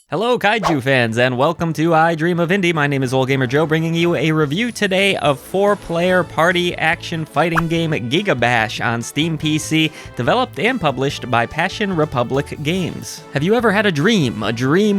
Hello kaiju fans and welcome to I Dream of Indie. My name is Gamer Joe, bringing you a review today of 4-player party action fighting game GigaBash on Steam PC, developed and published by Passion Republic Games. Have you ever had a dream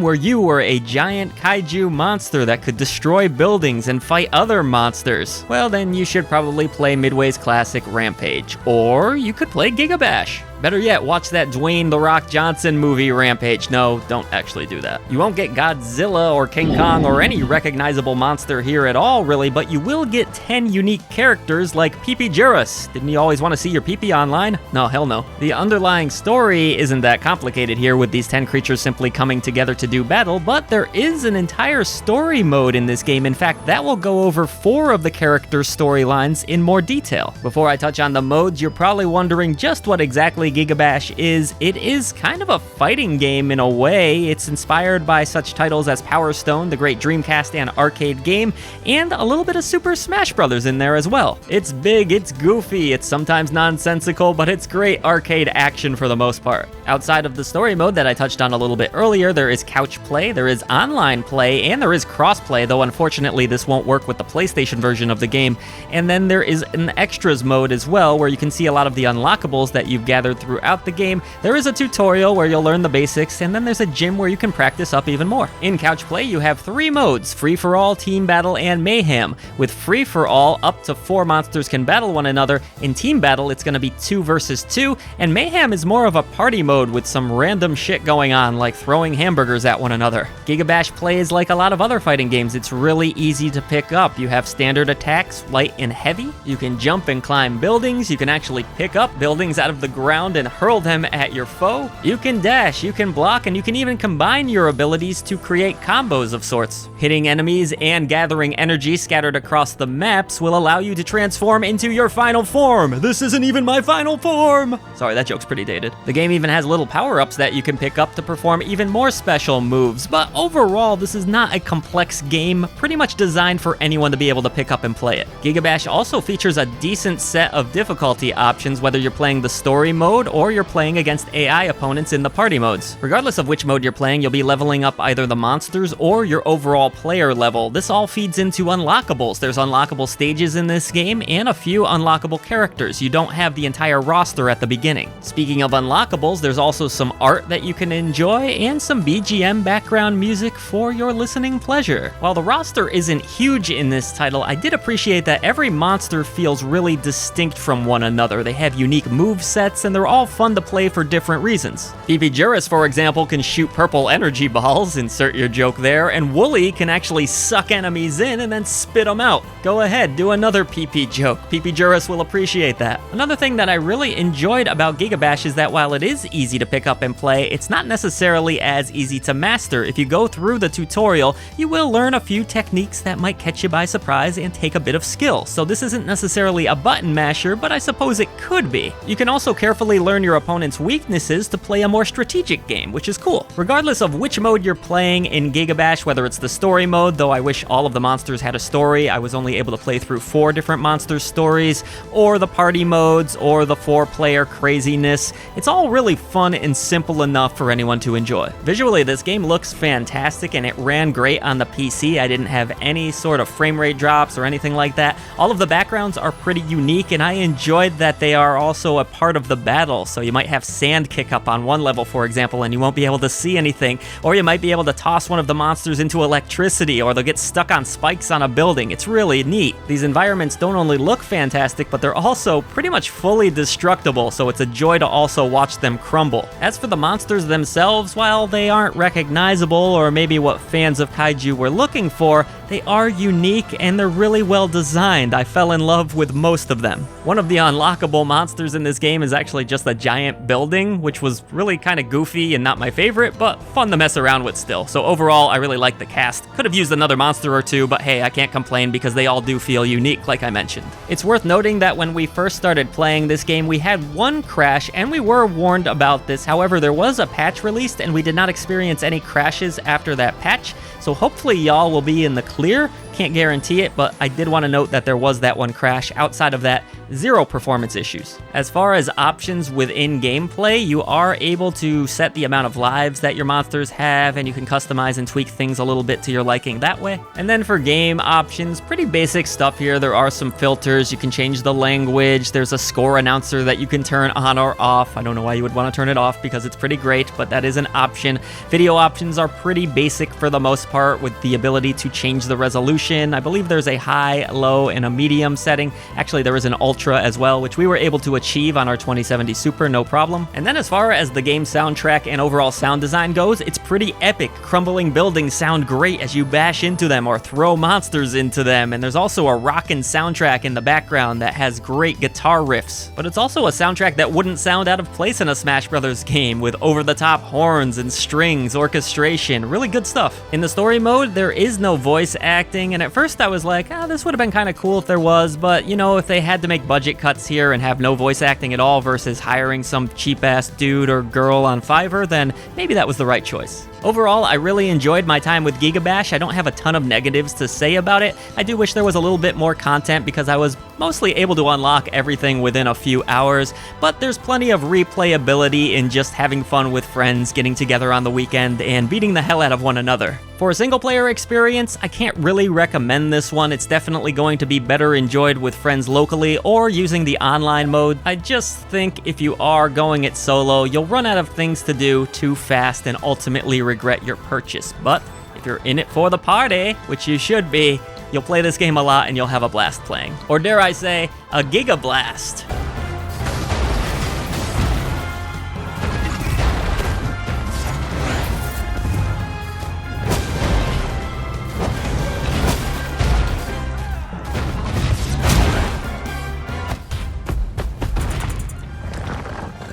where you were a giant kaiju monster that could destroy buildings and fight other monsters? Well, then you should probably play Midway's classic Rampage, or you could play GigaBash. Better yet, watch that Dwayne "The Rock" Johnson movie Rampage. No, don't actually do that. You won't get Godzilla or King Kong or any recognizable monster here at all, really, but you will get 10 unique characters like PP Juris. Didn't you always want to see your PP online? No, hell no. The underlying story isn't that complicated here, with these 10 creatures simply coming together to do battle, but there is an entire story mode in this game. In fact, that will go over 4 of the characters' storylines in more detail. Before I touch on the modes, you're probably wondering just what exactly GigaBash is. It is kind of a fighting game in a way. It's inspired by such titles as Power Stone, the great Dreamcast and arcade game, and a little bit of Super Smash Bros. In there as well. It's big, it's goofy, it's sometimes nonsensical, but it's great arcade action for the most part. Outside of the story mode that I touched on a little bit earlier, there is couch play, there is online play, and there is cross-play, though unfortunately this won't work with the PlayStation version of the game. And then there is an extras mode as well, where you can see a lot of the unlockables that you've gathered throughout the game. There is a tutorial where you'll learn the basics, and then there's a gym where you can practice up even more. In couch play, you have 3 modes: free-for-all, team battle, and mayhem. With free-for-all, up to 4 monsters can battle one another. In team battle, it's going to be 2 versus 2, and mayhem is more of a party mode with some random shit going on, like throwing hamburgers at one another. GigaBash plays like a lot of other fighting games. It's really easy to pick up. You have standard attacks, light and heavy. You can jump and climb buildings. You can actually pick up buildings out of the ground and hurl them at your foe. You can dash, you can block, and you can even combine your abilities to create combos of sorts. Hitting enemies and gathering energy scattered across the maps will allow you to transform into your final form. This isn't even my final form! Sorry, that joke's pretty dated. The game even has little power-ups that you can pick up to perform even more special moves, but overall, this is not a complex game, pretty much designed for anyone to be able to pick up and play it. GigaBash also features a decent set of difficulty options, whether you're playing the story mode or you're playing against AI opponents in the party modes. Regardless of which mode you're playing, you'll be leveling up either the monsters or your overall player level. This all feeds into unlockables. There's unlockable stages in this game and a few unlockable characters. You don't have the entire roster at the beginning. Speaking of unlockables, there's also some art that you can enjoy and some BGM background music for your listening pleasure. While the roster isn't huge in this title, I did appreciate that every monster feels really distinct from one another. They have unique move sets and they're all fun to play for different reasons. PP Juris, for example, can shoot purple energy balls, insert your joke there, and Wooly can actually suck enemies in and then spit them out. Go ahead, do another PP joke. PP Juris will appreciate that. Another thing that I really enjoyed about GigaBash is that while it is easy to pick up and play, it's not necessarily as easy to master. If you go through the tutorial, you will learn a few techniques that might catch you by surprise and take a bit of skill. So this isn't necessarily a button masher, but I suppose it could be. You can also carefully learn your opponent's weaknesses to play a more strategic game, which is cool. Regardless of which mode you're playing in GigaBash, whether it's the story mode, though I wish all of the monsters had a story, I was only able to play through 4 different monster stories, or the party modes, or the 4-player craziness, it's all really fun and simple enough for anyone to enjoy. Visually, this game looks fantastic and it ran great on the PC. I didn't have any sort of frame rate drops or anything like that. All of the backgrounds are pretty unique, and I enjoyed that they are also a part of the battle. So you might have sand kick up on one level, for example, and you won't be able to see anything, or you might be able to toss one of the monsters into electricity, or they'll get stuck on spikes on a building. It's really neat. These environments don't only look fantastic, but they're also pretty much fully destructible, so it's a joy to also watch them crumble. As for the monsters themselves, while they aren't recognizable or maybe what fans of kaiju were looking for, they are unique and they're really well designed. I fell in love with most of them. One of the unlockable monsters in this game is actually just a giant building, which was really kind of goofy and not my favorite, but fun to mess around with still. So overall, I really like the cast. Could have used another monster or two, but hey, I can't complain because they all do feel unique, like I mentioned. It's worth noting that when we first started playing this game, we had one crash, and we were warned about this. However, there was a patch released, and we did not experience any crashes after that patch, so hopefully y'all will be in the clear. Can't guarantee it, but I did want to note that there was that one crash. Outside of that, zero performance issues. As far as options within gameplay, you are able to set the amount of lives that your monsters have, and you can customize and tweak things a little bit to your liking that way. And then for game options, pretty basic stuff here. There are some filters. You can change the language. There's a score announcer that you can turn on or off. I don't know why you would want to turn it off because it's pretty great, but that is an option. Video options are pretty basic for the most part, with the ability to change the resolution. I believe there's a high, low, and a medium setting. Actually, there is an ultra as well, which we were able to achieve on our 2070 Super, no problem. And then as far as the game soundtrack and overall sound design goes, it's pretty epic. Crumbling buildings sound great as you bash into them or throw monsters into them, and there's also a rockin' soundtrack in the background that has great guitar riffs. But it's also a soundtrack that wouldn't sound out of place in a Smash Brothers game, with over-the-top horns and strings, orchestration, really good stuff. In the story mode, there is no voice acting, and at first I was like, this would have been kind of cool if there was, but you know, if they had to make budget cuts here and have no voice acting at all versus hiring some cheap-ass dude or girl on Fiverr, then maybe that was the right choice. Overall, I really enjoyed my time with GigaBash. I don't have a ton of negatives to say about it. I do wish there was a little bit more content because I was mostly able to unlock everything within a few hours, but there's plenty of replayability in just having fun with friends, getting together on the weekend, and beating the hell out of one another. For a single-player experience, I can't really recommend this one. It's definitely going to be better enjoyed with friends locally or using the online mode. I just think if you are going it solo, you'll run out of things to do too fast and ultimately regret your purchase. But if you're in it for the party, which you should be, you'll play this game a lot and you'll have a blast playing. Or dare I say, a Giga Blast.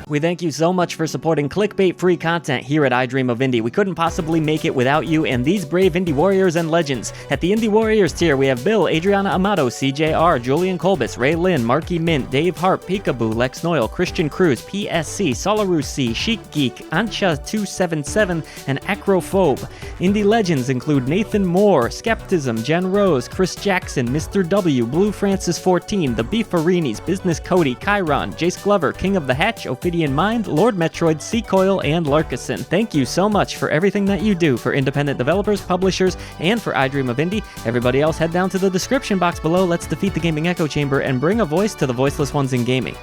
We thank you so much for supporting clickbait-free content here at I Dream of Indie. We couldn't possibly make it without you and these brave indie warriors and legends. At the Indie Warriors tier, we have Bill, Adriana Amato, CJR, Julian Colbus, Ray Lynn, Marky Mint, Dave Harp, Peekaboo, Lex Noyle, Christian Cruz, PSC, Solarus C, Chic Geek, Ancha277, and Acrophobe. Indie legends include Nathan Moore, Skeptism, Jen Rose, Chris Jackson, Mr. W, Blue Francis 14, The Beefarinis, Business Cody, Chiron, Jace Glover, King of the Hatch, Ophidian Mind, Lord Metroid, Seacoil, and Larkison. Thank you so much for everything that you do for independent developers, publishers, and for I Dream of Indie. Everybody else, head down to the description box below. Let's defeat the gaming echo chamber and bring a voice to the voiceless ones in gaming.